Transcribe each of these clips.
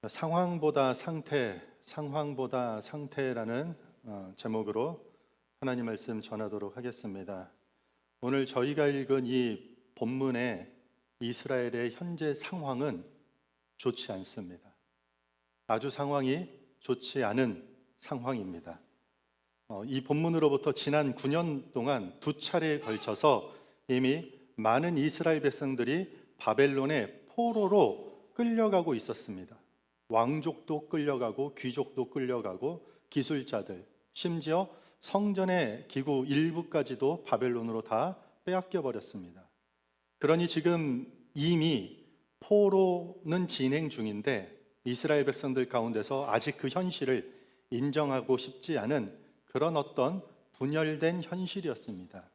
상황보다 상태, 상황보다 상태라는 제목으로 하나님 말씀 전하도록 하겠습니다. 오늘 저희가 읽은 이 본문의 이스라엘의 현재 상황은 좋지 않습니다. 아주 상황이 좋지 않은 상황입니다. 이 본문으로부터 지난 9년 동안 두 차례에 걸쳐서 이미 많은 이스라엘 백성들이 바벨론의 포로로 끌려가고 있었습니다. 왕족도 끌려가고 귀족도 끌려가고 기술자들, 심지어 성전의 기구 일부까지도 바벨론으로 다 빼앗겨 버렸습니다. 그러니 지금 이미 포로는 진행 중인데 이스라엘 백성들 가운데서 아직 그 현실을 인정하고 싶지 않은 그런 어떤 분열된 현실이었습니다.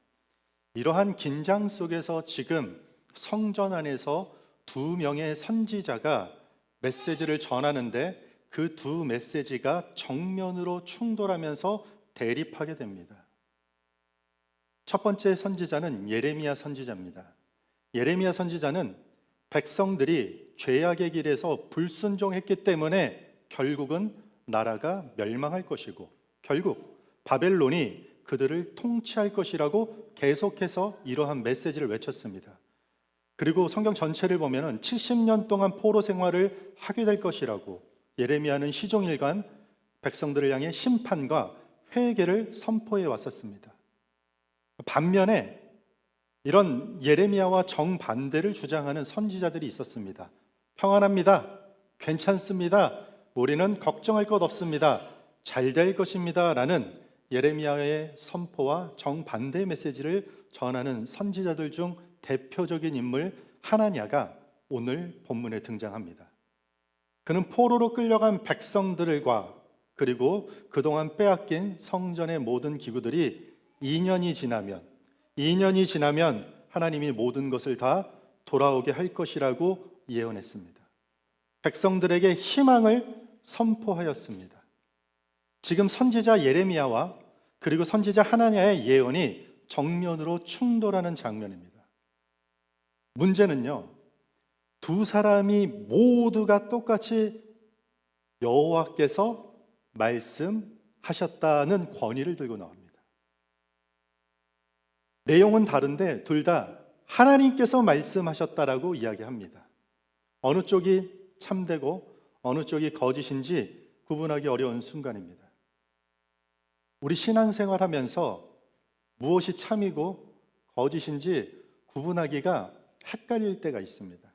이러한 긴장 속에서 지금 성전 안에서 두 명의 선지자가 메시지를 전하는데 그 두 메시지가 정면으로 충돌하면서 대립하게 됩니다. 첫 번째 선지자는 예레미야 선지자입니다. 예레미야 선지자는 백성들이 죄악의 길에서 불순종했기 때문에 결국은 나라가 멸망할 것이고 결국 바벨론이 그들을 통치할 것이라고 계속해서 이러한 메시지를 외쳤습니다. 그리고 성경 전체를 보면 70년 동안 포로 생활을 하게 될 것이라고 예레미야는 시종일관 백성들을 향해 심판과 회개를 선포해 왔었습니다. 반면에 이런 예레미야와 정반대를 주장하는 선지자들이 있었습니다. 평안합니다. 괜찮습니다. 우리는 걱정할 것 없습니다. 잘 될 것입니다. 라는 예레미야의 선포와 정반대의 메시지를 전하는 선지자들 중 대표적인 인물 하나냐가 오늘 본문에 등장합니다. 그는 포로로 끌려간 백성들과 그리고 그동안 빼앗긴 성전의 모든 기구들이 2년이 지나면 하나님이 모든 것을 다 돌아오게 할 것이라고 예언했습니다. 백성들에게 희망을 선포하였습니다. 지금 선지자 예레미야와 그리고 선지자 하나냐의 예언이 정면으로 충돌하는 장면입니다. 문제는요, 두 사람이 모두가 똑같이 여호와께서 말씀하셨다는 권위를 들고 나옵니다. 내용은 다른데 둘 다 하나님께서 말씀하셨다라고 이야기합니다. 어느 쪽이 참되고 어느 쪽이 거짓인지 구분하기 어려운 순간입니다. 우리 신앙생활 하면서 무엇이 참이고 거짓인지 구분하기가 헷갈릴 때가 있습니다.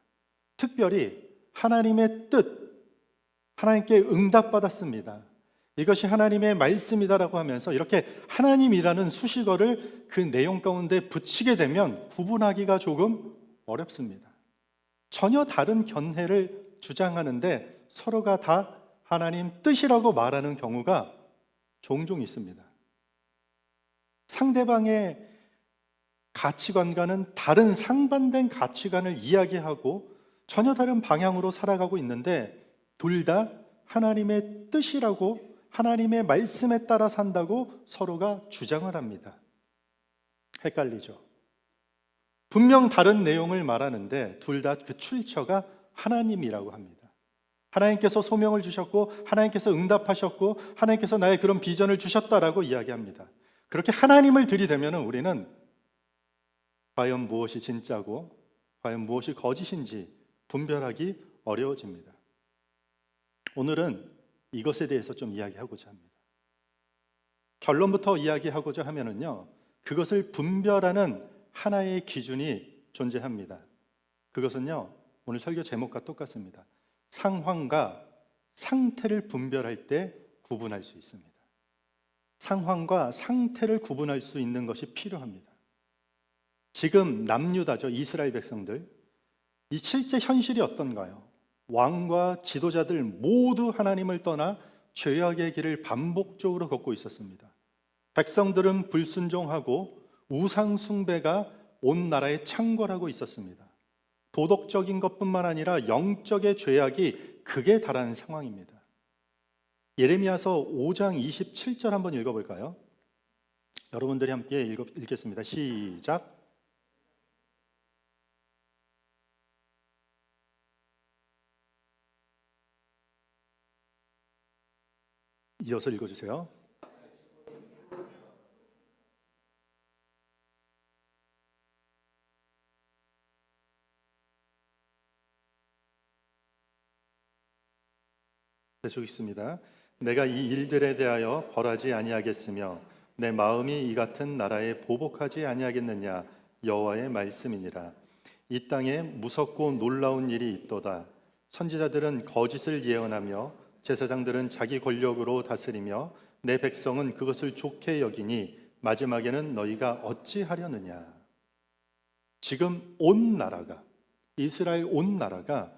특별히 하나님의 뜻, 하나님께 응답받았습니다. 이것이 하나님의 말씀이다라고 하면서 이렇게 하나님이라는 수식어를 그 내용 가운데 붙이게 되면 구분하기가 조금 어렵습니다. 전혀 다른 견해를 주장하는데 서로가 다 하나님 뜻이라고 말하는 경우가 종종 있습니다. 상대방의 가치관과는 다른 상반된 가치관을 이야기하고 전혀 다른 방향으로 살아가고 있는데 둘 다 하나님의 뜻이라고 하나님의 말씀에 따라 산다고 서로가 주장을 합니다. 헷갈리죠? 분명 다른 내용을 말하는데 둘 다 그 출처가 하나님이라고 합니다. 하나님께서 소명을 주셨고 하나님께서 응답하셨고 하나님께서 나의 그런 비전을 주셨다라고 이야기합니다. 그렇게 하나님을 들이대면 우리는 과연 무엇이 진짜고 과연 무엇이 거짓인지 분별하기 어려워집니다. 오늘은 이것에 대해서 좀 이야기하고자 합니다. 결론부터 이야기하고자 하면은요, 그것을 분별하는 하나의 기준이 존재합니다. 그것은요, 오늘 설교 제목과 똑같습니다. 상황과 상태를 분별할 때 구분할 수 있습니다. 상황과 상태를 구분할 수 있는 것이 필요합니다. 지금 남유다죠, 이스라엘 백성들. 이 실제 현실이 어떤가요? 왕과 지도자들 모두 하나님을 떠나 죄악의 길을 반복적으로 걷고 있었습니다. 백성들은 불순종하고 우상 숭배가 온 나라에 창궐하고 있었습니다. 도덕적인 것뿐만 아니라 영적의 죄악이 극에 달하는 상황입니다. 예레미야서 5장 27절 한번 읽어볼까요? 여러분들이 함께 읽겠습니다. 시작. 이어서 읽어주세요. 계속 있습니다. 내가 이 일들에 대하여 벌하지 아니하겠으며 내 마음이 이 같은 나라에 보복하지 아니하겠느냐 여호와의 말씀이니라. 이 땅에 무섭고 놀라운 일이 있도다. 선지자들은 거짓을 예언하며 제사장들은 자기 권력으로 다스리며 내 백성은 그것을 좋게 여기니 마지막에는 너희가 어찌하려느냐. 지금 온 나라가, 이스라엘 온 나라가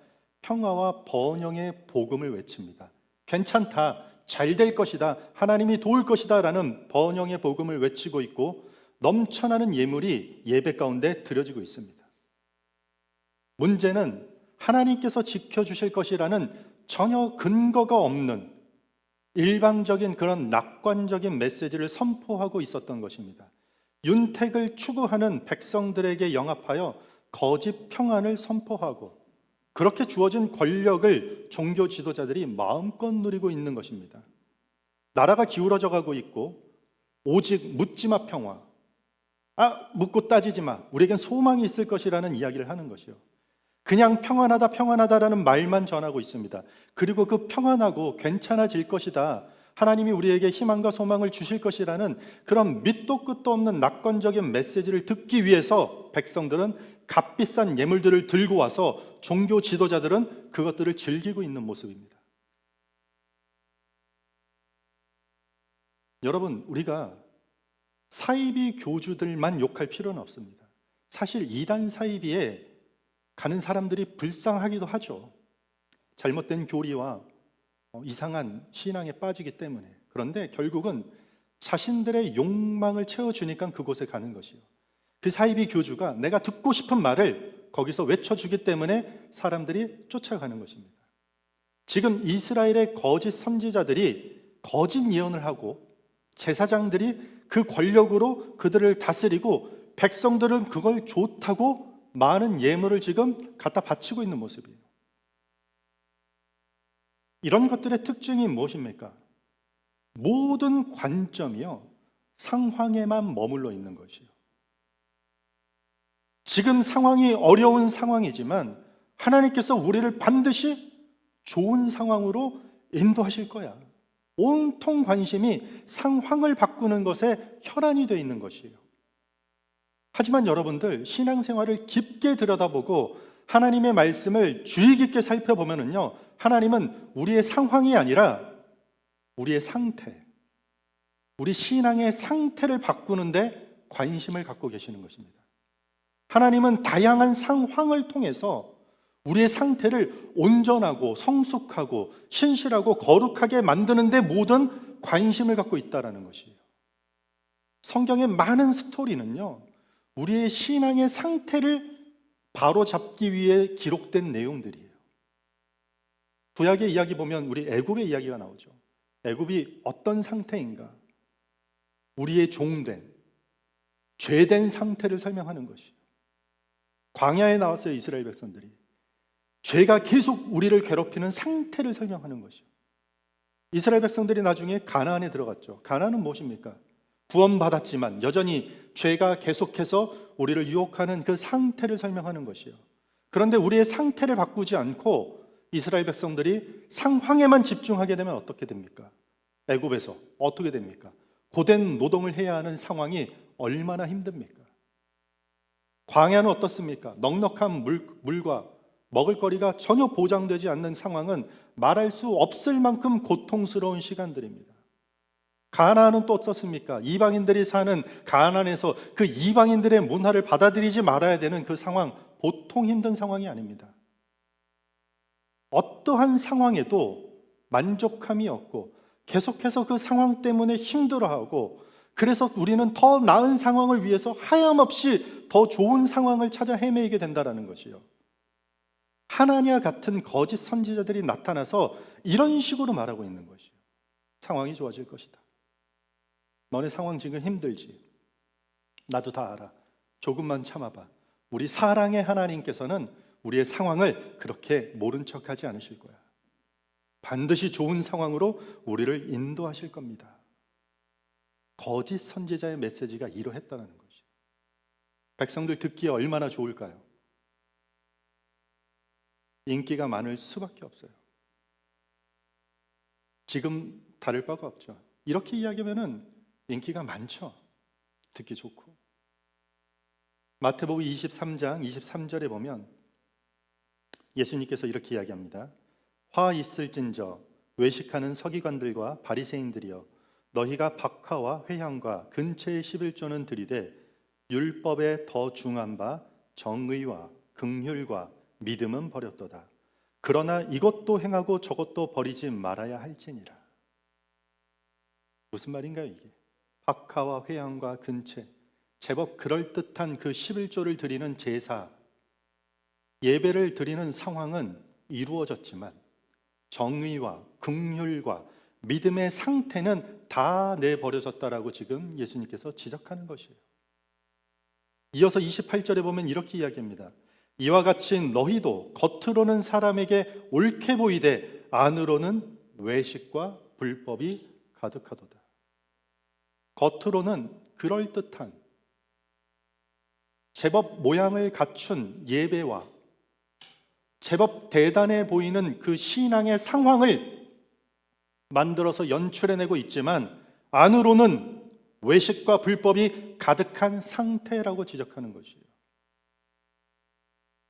평화와 번영의 복음을 외칩니다. 괜찮다, 잘 될 것이다, 하나님이 도울 것이다 라는 번영의 복음을 외치고 있고 넘쳐나는 예물이 예배 가운데 드려지고 있습니다. 문제는 하나님께서 지켜주실 것이라는 전혀 근거가 없는 일방적인 그런 낙관적인 메시지를 선포하고 있었던 것입니다. 윤택을 추구하는 백성들에게 영합하여 거짓 평안을 선포하고 그렇게 주어진 권력을 종교 지도자들이 마음껏 누리고 있는 것입니다. 나라가 기울어져 가고 있고 오직 묻지마 평화, 묻고 따지지 마, 우리에겐 소망이 있을 것이라는 이야기를 하는 것이요. 그냥 평안하다 평안하다라는 말만 전하고 있습니다. 그리고 그 평안하고 괜찮아질 것이다, 하나님이 우리에게 희망과 소망을 주실 것이라는 그런 밑도 끝도 없는 낙관적인 메시지를 듣기 위해서 백성들은 값비싼 예물들을 들고 와서 종교 지도자들은 그것들을 즐기고 있는 모습입니다. 여러분, 우리가 사이비 교주들만 욕할 필요는 없습니다. 사실 이단 사이비에 가는 사람들이 불쌍하기도 하죠. 잘못된 교리와 이상한 신앙에 빠지기 때문에. 그런데 결국은 자신들의 욕망을 채워주니까 그곳에 가는 것이요. 그 사이비 교주가 내가 듣고 싶은 말을 거기서 외쳐주기 때문에 사람들이 쫓아가는 것입니다. 지금 이스라엘의 거짓 선지자들이 거짓 예언을 하고 제사장들이 그 권력으로 그들을 다스리고 백성들은 그걸 좋다고 많은 예물을 지금 갖다 바치고 있는 모습이에요. 이런 것들의 특징이 무엇입니까? 모든 관점이요, 상황에만 머물러 있는 것이요. 지금 상황이 어려운 상황이지만 하나님께서 우리를 반드시 좋은 상황으로 인도하실 거야. 온통 관심이 상황을 바꾸는 것에 혈안이 되어 있는 것이에요. 하지만 여러분들 신앙생활을 깊게 들여다보고 하나님의 말씀을 주의 깊게 살펴보면요, 하나님은 우리의 상황이 아니라 우리의 상태, 우리 신앙의 상태를 바꾸는데 관심을 갖고 계시는 것입니다. 하나님은 다양한 상황을 통해서 우리의 상태를 온전하고 성숙하고 신실하고 거룩하게 만드는 데 모든 관심을 갖고 있다는 것이에요. 성경의 많은 스토리는요, 우리의 신앙의 상태를 바로잡기 위해 기록된 내용들이에요. 구약의 이야기 보면 우리 애굽의 이야기가 나오죠. 애굽이 어떤 상태인가? 우리의 종된, 죄된 상태를 설명하는 것이에요. 광야에 나왔어요, 이스라엘 백성들이. 죄가 계속 우리를 괴롭히는 상태를 설명하는 것이요. 이스라엘 백성들이 나중에 가나안에 들어갔죠. 가나안은 무엇입니까? 구원받았지만 여전히 죄가 계속해서 우리를 유혹하는 그 상태를 설명하는 것이요. 그런데 우리의 상태를 바꾸지 않고 이스라엘 백성들이 상황에만 집중하게 되면 어떻게 됩니까? 애굽에서 어떻게 됩니까? 고된 노동을 해야 하는 상황이 얼마나 힘듭니까? 광야는 어떻습니까? 넉넉한 물과 먹을거리가 전혀 보장되지 않는 상황은 말할 수 없을 만큼 고통스러운 시간들입니다. 가나안은 또 어떻습니까? 이방인들이 사는 가나안에서 그 이방인들의 문화를 받아들이지 말아야 되는 그 상황, 보통 힘든 상황이 아닙니다. 어떠한 상황에도 만족함이 없고 계속해서 그 상황 때문에 힘들어하고, 그래서 우리는 더 나은 상황을 위해서 하염없이 더 좋은 상황을 찾아 헤매게 된다는 것이요. 하나니아 같은 거짓 선지자들이 나타나서 이런 식으로 말하고 있는 것이요. 상황이 좋아질 것이다. 너네 상황 지금 힘들지? 나도 다 알아. 조금만 참아봐. 우리 사랑의 하나님께서는 우리의 상황을 그렇게 모른 척하지 않으실 거야. 반드시 좋은 상황으로 우리를 인도하실 겁니다. 거짓 선지자의 메시지가 이러했다는 것이죠. 백성들 듣기에 얼마나 좋을까요? 인기가 많을 수밖에 없어요. 지금 다를 바가 없죠. 이렇게 이야기하면 인기가 많죠. 듣기 좋고. 마태복음 23장 23절에 보면 예수님께서 이렇게 이야기합니다. 화 있을진저 외식하는 서기관들과 바리새인들이여, 너희가 박하와 회향과 근처의 11조는 들이되 율법에 더 중한 바 정의와 긍휼과 믿음은 버렸도다. 그러나 이것도 행하고 저것도 버리지 말아야 할지니라. 무슨 말인가요 이게? 박하와 회향과 근체, 제법 그럴듯한 그 11조를 드리는 제사, 예배를 드리는 상황은 이루어졌지만 정의와 긍휼과 믿음의 상태는 다 내버려졌다라고 지금 예수님께서 지적하는 것이에요. 이어서 28절에 보면 이렇게 이야기합니다. 이와 같이 너희도 겉으로는 사람에게 옳게 보이되 안으로는 외식과 불법이 가득하도다. 겉으로는 그럴듯한 제법 모양을 갖춘 예배와 제법 대단해 보이는 그 신앙의 상황을 만들어서 연출해내고 있지만 안으로는 외식과 불법이 가득한 상태라고 지적하는 것이에요.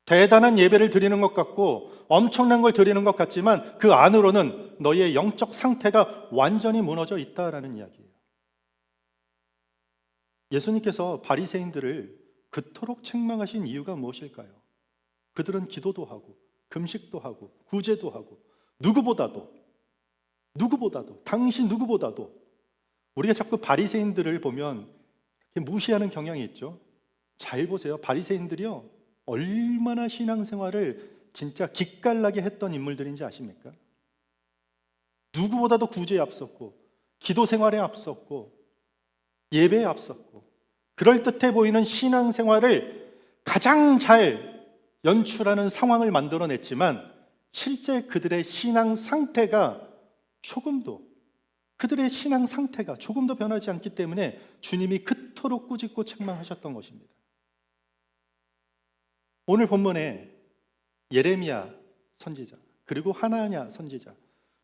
대단한 예배를 드리는 것 같고 엄청난 걸 드리는 것 같지만 그 안으로는 너희의 영적 상태가 완전히 무너져 있다라는 이야기예요. 예수님께서 바리새인들을 그토록 책망하신 이유가 무엇일까요? 그들은 기도도 하고 금식도 하고 구제도 하고 누구보다도 당신 누구보다도 우리가 자꾸 바리새인들을 보면 이렇게 무시하는 경향이 있죠. 잘 보세요. 바리새인들이요 얼마나 신앙생활을 진짜 기깔나게 했던 인물들인지 아십니까? 누구보다도 구제에 앞섰고 기도 생활에 앞섰고 예배에 앞섰고 그럴듯해 보이는 신앙생활을 가장 잘 연출하는 상황을 만들어냈지만 실제 그들의 신앙 상태가 조금도 변하지 않기 때문에 주님이 그토록 꾸짖고 책망하셨던 것입니다. 오늘 본문에 예레미야 선지자 그리고 하나냐 선지자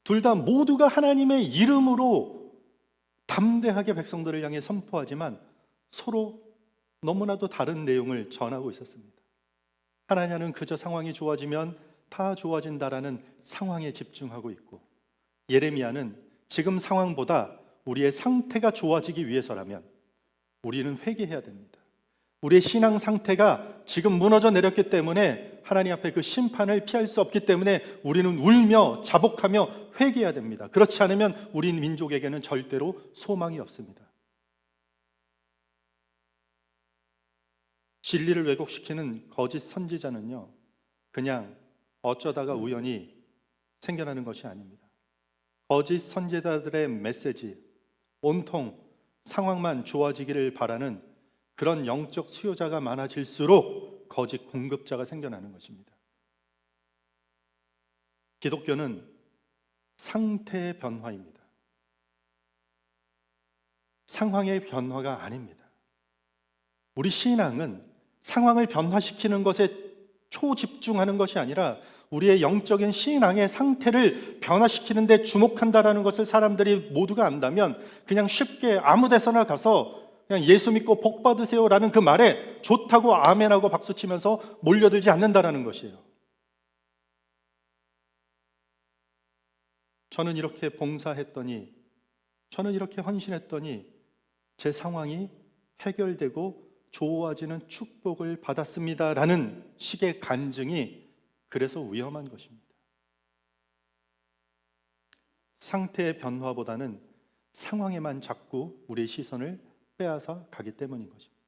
둘 다 모두가 하나님의 이름으로 담대하게 백성들을 향해 선포하지만 서로 너무나도 다른 내용을 전하고 있었습니다. 하나냐는 그저 상황이 좋아지면 다 좋아진다라는 상황에 집중하고 있고 예레미야는 지금 상황보다 우리의 상태가 좋아지기 위해서라면 우리는 회개해야 됩니다. 우리의 신앙 상태가 지금 무너져 내렸기 때문에 하나님 앞에 그 심판을 피할 수 없기 때문에 우리는 울며 자복하며 회개해야 됩니다. 그렇지 않으면 우리 민족에게는 절대로 소망이 없습니다. 진리를 왜곡시키는 거짓 선지자는요 그냥 어쩌다가 우연히 생겨나는 것이 아닙니다. 거짓 선지자들의 메시지, 온통 상황만 좋아지기를 바라는 그런 영적 수요자가 많아질수록 거짓 공급자가 생겨나는 것입니다. 기독교는 상태의 변화입니다. 상황의 변화가 아닙니다. 우리 신앙은 상황을 변화시키는 것에 초집중하는 것이 아니라 우리의 영적인 신앙의 상태를 변화시키는 데 주목한다라는 것을 사람들이 모두가 안다면 그냥 쉽게 아무 데서나 가서 그냥 예수 믿고 복 받으세요라는 그 말에 좋다고 아멘하고 박수치면서 몰려들지 않는다라는 것이에요. 저는 이렇게 봉사했더니 저는 이렇게 헌신했더니 제 상황이 해결되고 좋아지는 축복을 받았습니다라는 식의 간증이 그래서 위험한 것입니다. 상태의 변화보다는 상황에만 자꾸 우리의 시선을 빼앗아 가기 때문인 것입니다.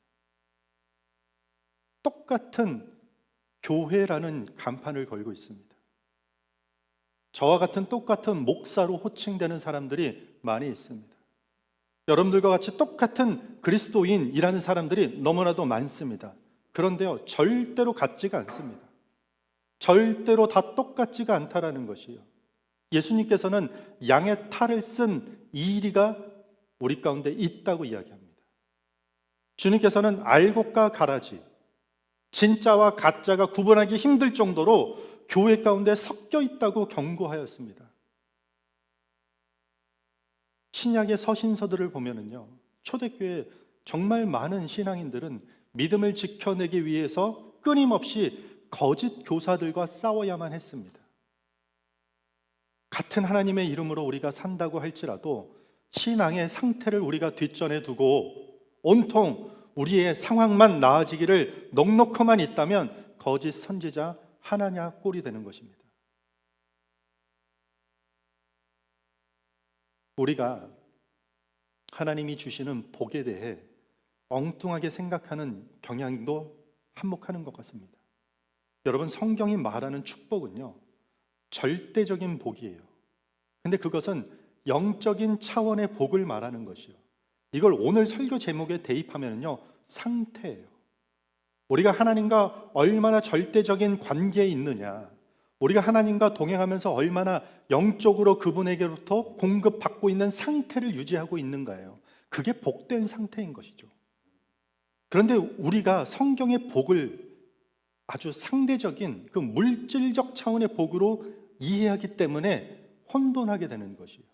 똑같은 교회라는 간판을 걸고 있습니다. 저와 같은 똑같은 목사로 호칭되는 사람들이 많이 있습니다. 여러분들과 같이 똑같은 그리스도인이라는 사람들이 너무나도 많습니다. 그런데요, 절대로 같지가 않습니다. 절대로 다 똑같지가 않다라는 것이에요. 예수님께서는 양의 탈을 쓴 이리가 우리 가운데 있다고 이야기합니다. 주님께서는 알곡과 가라지, 진짜와 가짜가 구분하기 힘들 정도로 교회 가운데 섞여 있다고 경고하였습니다. 신약의 서신서들을 보면은요, 초대교회 정말 많은 신앙인들은 믿음을 지켜내기 위해서 끊임없이 거짓 교사들과 싸워야만 했습니다. 같은 하나님의 이름으로 우리가 산다고 할지라도 신앙의 상태를 우리가 뒷전에 두고 온통 우리의 상황만 나아지기를 넉넉히만 있다면 거짓 선지자 하나냐 꼴이 되는 것입니다. 우리가 하나님이 주시는 복에 대해 엉뚱하게 생각하는 경향도 한몫하는 것 같습니다. 여러분, 성경이 말하는 축복은요, 절대적인 복이에요. 근데 그것은 영적인 차원의 복을 말하는 것이요. 이걸 오늘 설교 제목에 대입하면요, 상태예요. 우리가 하나님과 얼마나 절대적인 관계에 있느냐, 우리가 하나님과 동행하면서 얼마나 영적으로 그분에게로부터 공급받고 있는 상태를 유지하고 있는가예요. 그게 복된 상태인 것이죠. 그런데 우리가 성경의 복을 아주 상대적인 그 물질적 차원의 복으로 이해하기 때문에 혼돈하게 되는 것이에요.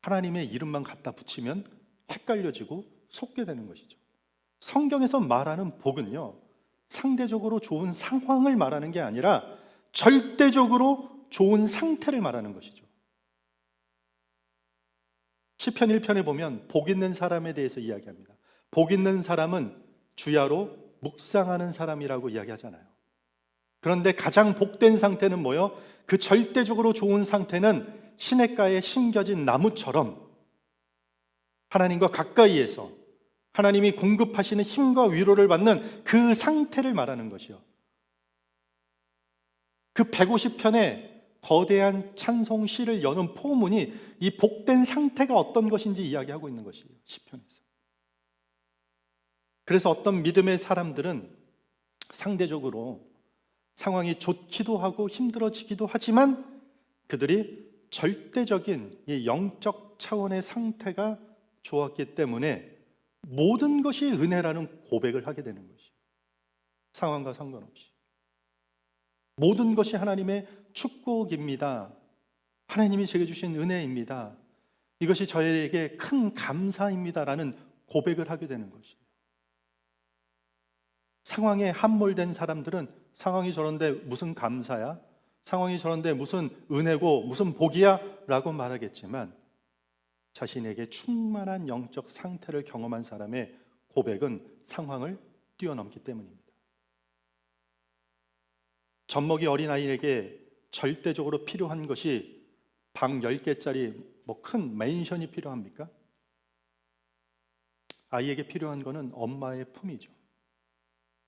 하나님의 이름만 갖다 붙이면 헷갈려지고 속게 되는 것이죠. 성경에서 말하는 복은요, 상대적으로 좋은 상황을 말하는 게 아니라 절대적으로 좋은 상태를 말하는 것이죠. 시편 1편에 보면 복 있는 사람에 대해서 이야기합니다. 복 있는 사람은 주야로 묵상하는 사람이라고 이야기하잖아요. 그런데 가장 복된 상태는 뭐예요? 그 절대적으로 좋은 상태는 시냇가에 심겨진 나무처럼 하나님과 가까이에서 하나님이 공급하시는 힘과 위로를 받는 그 상태를 말하는 것이요. 그 150편의 거대한 찬송 시를 여는 포문이 이 복된 상태가 어떤 것인지 이야기하고 있는 것이에요, 시편에서. 그래서 어떤 믿음의 사람들은 상대적으로 상황이 좋기도 하고 힘들어지기도 하지만 그들이 절대적인 이 영적 차원의 상태가 좋았기 때문에 모든 것이 은혜라는 고백을 하게 되는 것이에요. 상황과 상관없이 모든 것이 하나님의 축복입니다. 하나님이 제게 주신 은혜입니다. 이것이 저에게 큰 감사입니다라는 고백을 하게 되는 것이에요. 상황에 함몰된 사람들은 상황이 저런데 무슨 감사야? 상황이 저런데 무슨 은혜고 무슨 복이야? 라고 말하겠지만 자신에게 충만한 영적 상태를 경험한 사람의 고백은 상황을 뛰어넘기 때문입니다. 젖먹이 어린아이에게 절대적으로 필요한 것이 방 10개짜리 큰 맨션이 필요합니까? 아이에게 필요한 것은 엄마의 품이죠.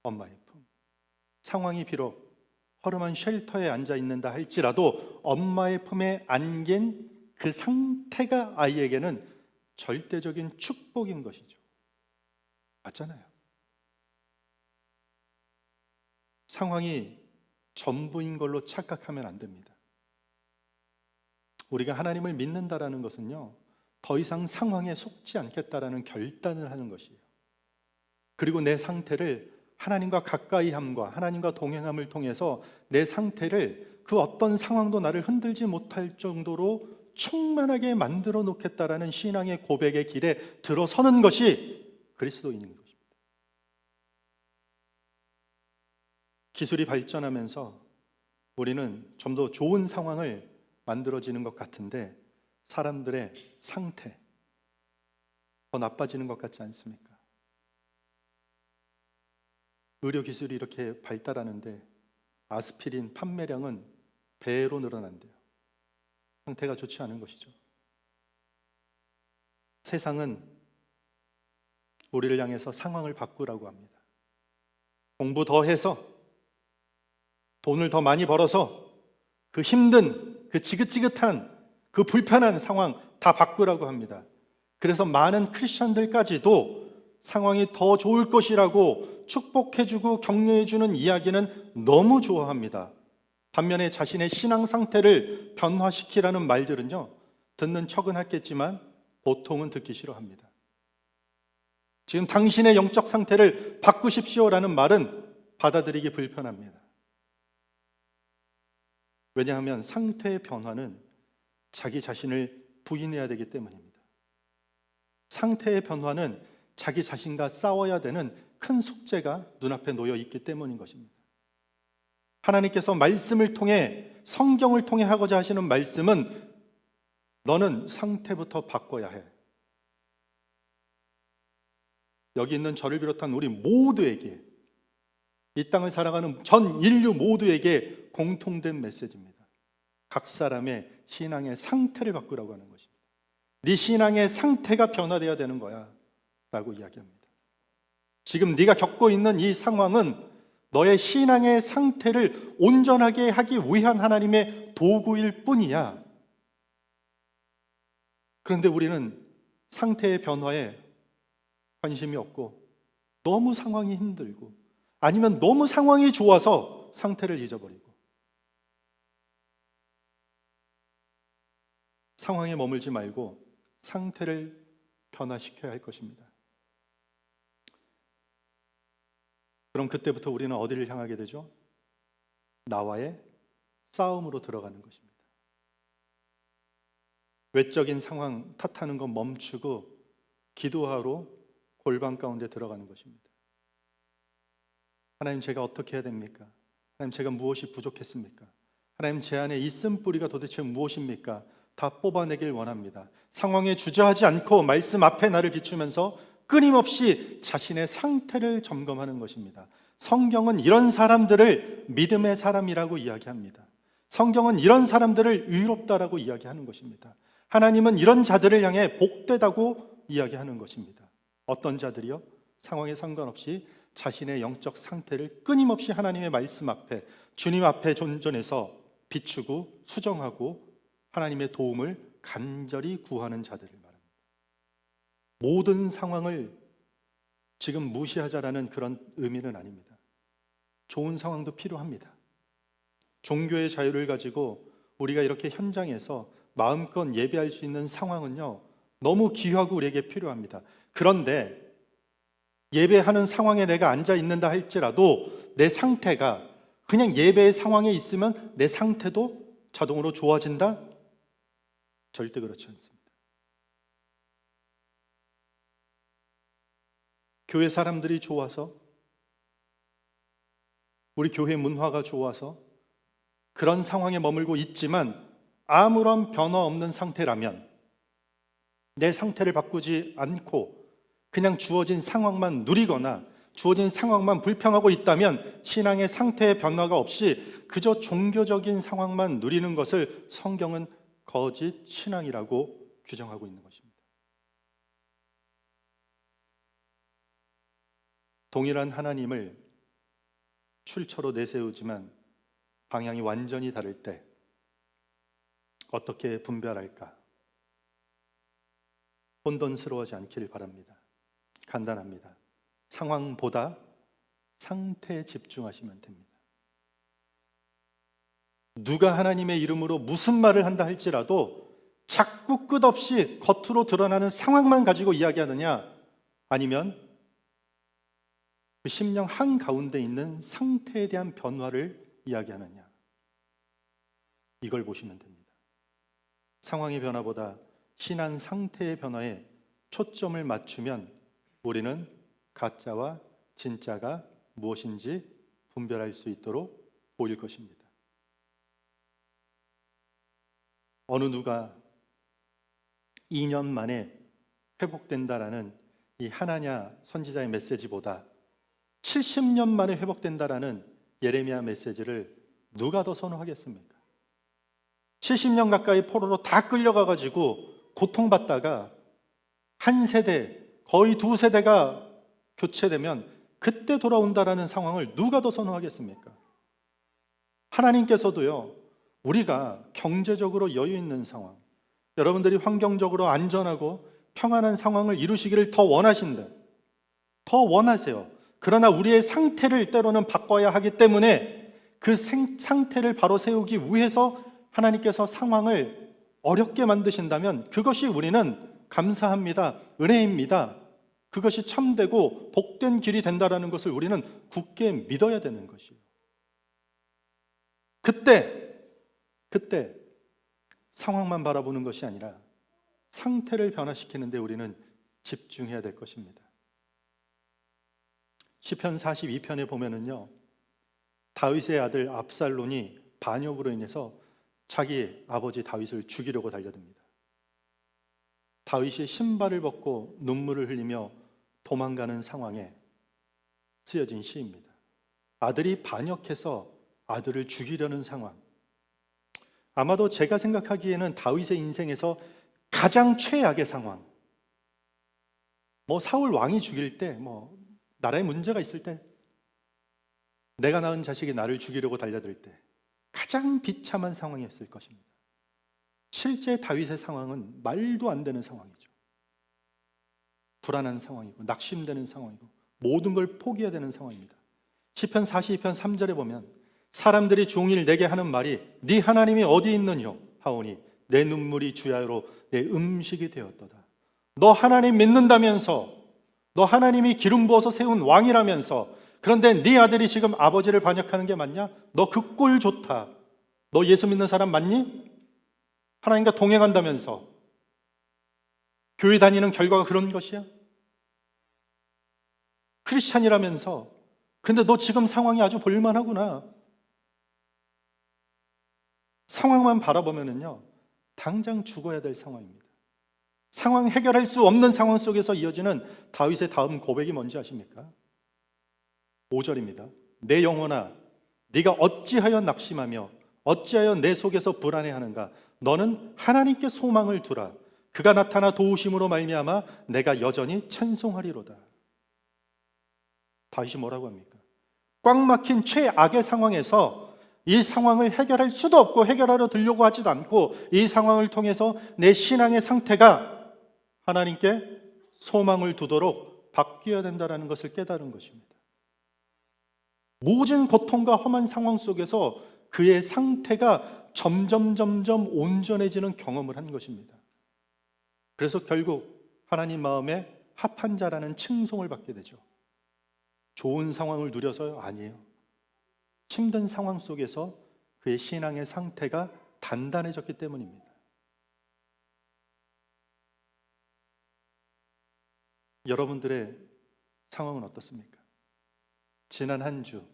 엄마의 품. 상황이 비록 허름한 쉘터에 앉아 있는다 할지라도 엄마의 품에 안긴 그 상태가 아이에게는 절대적인 축복인 것이죠. 맞잖아요. 상황이 전부인 걸로 착각하면 안 됩니다. 우리가 하나님을 믿는다라는 것은요, 더 이상 상황에 속지 않겠다라는 결단을 하는 것이에요. 그리고 내 상태를 하나님과 가까이함과 하나님과 동행함을 통해서 내 상태를 그 어떤 상황도 나를 흔들지 못할 정도로 충만하게 만들어 놓겠다라는 신앙의 고백의 길에 들어서는 것이 그리스도인인 것입니다. 기술이 발전하면서 우리는 좀 더 좋은 상황을 만들어지는 것 같은데 사람들의 상태 더 나빠지는 것 같지 않습니까? 의료기술이 이렇게 발달하는데 아스피린 판매량은 배로 늘어난대요. 상태가 좋지 않은 것이죠. 세상은 우리를 향해서 상황을 바꾸라고 합니다. 공부 더 해서 돈을 더 많이 벌어서 그 힘든, 그 지긋지긋한, 그 불편한 상황 다 바꾸라고 합니다. 그래서 많은 크리스천들까지도 상황이 더 좋을 것이라고 축복해주고 격려해주는 이야기는 너무 좋아합니다. 반면에 자신의 신앙 상태를 변화시키라는 말들은요, 듣는 척은 하겠지만 보통은 듣기 싫어합니다. 지금 당신의 영적 상태를 바꾸십시오라는 말은 받아들이기 불편합니다. 왜냐하면 상태의 변화는 자기 자신을 부인해야 되기 때문입니다. 상태의 변화는 자기 자신과 싸워야 되는 큰 숙제가 눈앞에 놓여 있기 때문인 것입니다. 하나님께서 말씀을 통해, 성경을 통해 하고자 하시는 말씀은 너는 상태부터 바꿔야 해. 여기 있는 저를 비롯한 우리 모두에게, 이 땅을 살아가는 전 인류 모두에게 공통된 메시지입니다. 각 사람의 신앙의 상태를 바꾸라고 하는 것입니다. 네 신앙의 상태가 변화되어야 되는 거야 라고 이야기합니다. 지금 네가 겪고 있는 이 상황은 너의 신앙의 상태를 온전하게 하기 위한 하나님의 도구일 뿐이야. 그런데 우리는 상태의 변화에 관심이 없고 너무 상황이 힘들고 아니면 너무 상황이 좋아서 상태를 잊어버리고 상황에 머물지 말고 상태를 변화시켜야 할 것입니다. 그럼 그때부터 우리는 어디를 향하게 되죠? 나와의 싸움으로 들어가는 것입니다. 외적인 상황 탓하는 건 멈추고 기도하러 골방 가운데 들어가는 것입니다. 하나님, 제가 어떻게 해야 됩니까? 하나님, 제가 무엇이 부족했습니까? 하나님, 제 안에 이 쓴뿌리가 도대체 무엇입니까? 다 뽑아내길 원합니다. 상황에 주저하지 않고 말씀 앞에 나를 비추면서 끊임없이 자신의 상태를 점검하는 것입니다. 성경은 이런 사람들을 믿음의 사람이라고 이야기합니다. 성경은 이런 사람들을 의롭다라고 이야기하는 것입니다. 하나님은 이런 자들을 향해 복되다고 이야기하는 것입니다. 어떤 자들이요? 상황에 상관없이 자신의 영적 상태를 끊임없이 하나님의 말씀 앞에, 주님 앞에 존전해서 비추고 수정하고 하나님의 도움을 간절히 구하는 자들을 말합니다. 모든 상황을 지금 무시하자라는 그런 의미는 아닙니다. 좋은 상황도 필요합니다. 종교의 자유를 가지고 우리가 이렇게 현장에서 마음껏 예배할 수 있는 상황은요, 너무 귀하고 우리에게 필요합니다. 그런데 예배하는 상황에 내가 앉아 있는다 할지라도 내 상태가 그냥 예배의 상황에 있으면 내 상태도 자동으로 좋아진다? 절대 그렇지 않습니다. 교회 사람들이 좋아서, 우리 교회 문화가 좋아서 그런 상황에 머물고 있지만 아무런 변화 없는 상태라면, 내 상태를 바꾸지 않고 그냥 주어진 상황만 누리거나 주어진 상황만 불평하고 있다면 신앙의 상태의 변화가 없이 그저 종교적인 상황만 누리는 것을 성경은 거짓 신앙이라고 규정하고 있는 것입니다. 동일한 하나님을 출처로 내세우지만 방향이 완전히 다를 때 어떻게 분별할까? 혼돈스러워하지 않기를 바랍니다. 간단합니다. 상황보다 상태에 집중하시면 됩니다. 누가 하나님의 이름으로 무슨 말을 한다 할지라도 자꾸 끝없이 겉으로 드러나는 상황만 가지고 이야기하느냐, 아니면 그 심령 한가운데 있는 상태에 대한 변화를 이야기하느냐, 이걸 보시면 됩니다. 상황의 변화보다 신앙 상태의 변화에 초점을 맞추면 우리는 가짜와 진짜가 무엇인지 분별할 수 있도록 보일 것입니다. 어느 누가 2년 만에 회복된다라는 이 하나냐 선지자의 메시지보다 70년 만에 회복된다라는 예레미야 메시지를 누가 더 선호하겠습니까? 70년 가까이 포로로 다 끌려가가지고 고통받다가 한 세대, 거의 두 세대가 교체되면 그때 돌아온다라는 상황을 누가 더 선호하겠습니까? 하나님께서도요, 우리가 경제적으로 여유 있는 상황, 여러분들이 환경적으로 안전하고 평안한 상황을 이루시기를 더 원하신다, 더 원하세요. 그러나 우리의 상태를 때로는 바꿔야 하기 때문에 그 상태를 바로 세우기 위해서 하나님께서 상황을 어렵게 만드신다면 그것이 우리는 감사합니다, 은혜입니다, 그것이 참되고 복된 길이 된다라는 것을 우리는 굳게 믿어야 되는 것이에요. 그때 상황만 바라보는 것이 아니라 상태를 변화시키는 데 우리는 집중해야 될 것입니다. 시편 42편에 보면은요, 다윗의 아들 압살론이 반역으로 인해서 자기 아버지 다윗을 죽이려고 달려듭니다. 다윗이 신발을 벗고 눈물을 흘리며 도망가는 상황에 쓰여진 시입니다. 아들이 반역해서 아들을 죽이려는 상황. 아마도 제가 생각하기에는 다윗의 인생에서 가장 최악의 상황. 사울 왕이 죽일 때, 나라에 문제가 있을 때, 내가 낳은 자식이 나를 죽이려고 달려들 때 가장 비참한 상황이었을 것입니다. 실제 다윗의 상황은 말도 안 되는 상황이죠. 불안한 상황이고 낙심되는 상황이고 모든 걸 포기해야 되는 상황입니다. 시편 42편 3절에 보면 사람들이 종일 내게 하는 말이 네 하나님이 어디 있느뇨 하오니 내 눈물이 주야로 내 음식이 되었도다. 너 하나님 믿는다면서, 너 하나님이 기름 부어서 세운 왕이라면서, 그런데 네 아들이 지금 아버지를 반역하는 게 맞냐? 너 그 꼴 좋다. 너 예수 믿는 사람 맞니? 하나님과 동행한다면서 교회 다니는 결과가 그런 것이야? 크리스찬이라면서, 근데 너 지금 상황이 아주 볼만하구나. 상황만 바라보면은요, 당장 죽어야 될 상황입니다. 상황 해결할 수 없는 상황 속에서 이어지는 다윗의 다음 고백이 뭔지 아십니까? 5절입니다. 내 영혼아, 네가 어찌하여 낙심하며 어찌하여 내 속에서 불안해하는가? 너는 하나님께 소망을 두라. 그가 나타나 도우심으로 말미암아 내가 여전히 찬송하리로다. 다윗이 뭐라고 합니까? 꽉 막힌 최악의 상황에서 이 상황을 해결할 수도 없고 해결하려 들려고 하지도 않고 이 상황을 통해서 내 신앙의 상태가 하나님께 소망을 두도록 바뀌어야 된다는 것을 깨달은 것입니다. 모든 고통과 험한 상황 속에서 그의 상태가 점점 온전해지는 경험을 한 것입니다. 그래서 결국 하나님 마음에 합한 자라는 칭송을 받게 되죠. 좋은 상황을 누려서요? 아니에요. 힘든 상황 속에서 그의 신앙의 상태가 단단해졌기 때문입니다. 여러분들의 상황은 어떻습니까? 지난 한 주,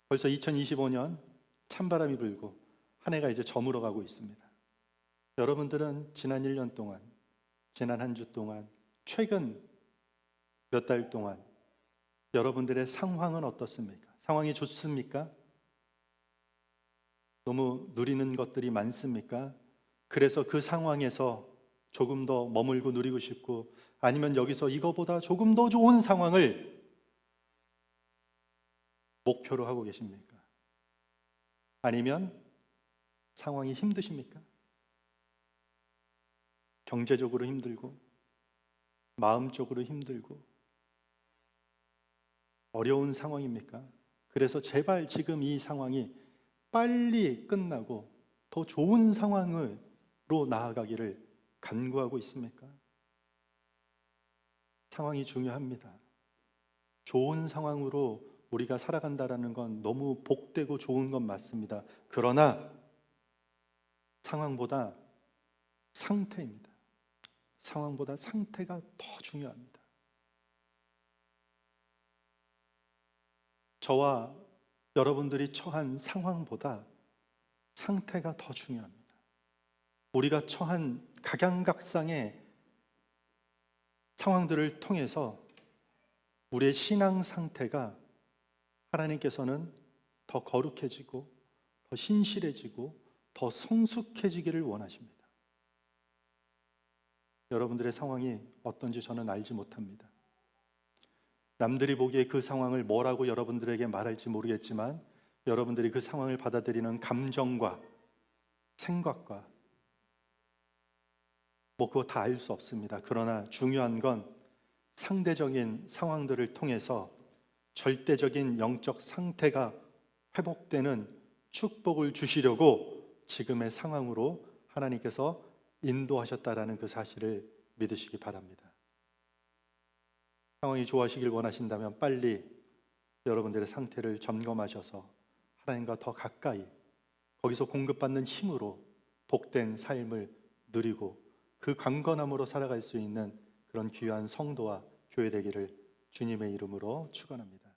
벌써 2025년 찬바람이 불고 한 해가 이제 저물어 가고 있습니다. 여러분들은 지난 1년 동안, 지난 한 주 동안, 최근 몇 달 동안 여러분들의 상황은 어떻습니까? 상황이 좋습니까? 너무 누리는 것들이 많습니까? 그래서 그 상황에서 조금 더 머물고 누리고 싶고, 아니면 여기서 이거보다 조금 더 좋은 상황을 목표로 하고 계십니까? 아니면 상황이 힘드십니까? 경제적으로 힘들고 마음적으로 힘들고 어려운 상황입니까? 그래서 제발 지금 이 상황이 빨리 끝나고 더 좋은 상황으로 나아가기를 간구하고 있습니까? 상황이 중요합니다. 좋은 상황으로 우리가 살아간다는 건 너무 복되고 좋은 건 맞습니다. 그러나 상황보다 상태입니다. 상황보다 상태가 더 중요합니다. 저와 여러분들이 처한 상황보다 상태가 더 중요합니다. 우리가 처한 각양각상의 상황들을 통해서 우리의 신앙 상태가 하나님께서는 더 거룩해지고 더 신실해지고 더 성숙해지기를 원하십니다. 여러분들의 상황이 어떤지 저는 알지 못합니다. 남들이 보기에 그 상황을 뭐라고 여러분들에게 말할지 모르겠지만 여러분들이 그 상황을 받아들이는 감정과 생각과 그거 다 알 수 없습니다. 그러나 중요한 건 상대적인 상황들을 통해서 절대적인 영적 상태가 회복되는 축복을 주시려고 지금의 상황으로 하나님께서 인도하셨다라는 그 사실을 믿으시기 바랍니다. 상황이 좋아지길 원하신다면 빨리 여러분들의 상태를 점검하셔서 하나님과 더 가까이, 거기서 공급받는 힘으로 복된 삶을 누리고 그 강건함으로 살아갈 수 있는 그런 귀한 성도와 교회 되기를 주님의 이름으로 축원합니다.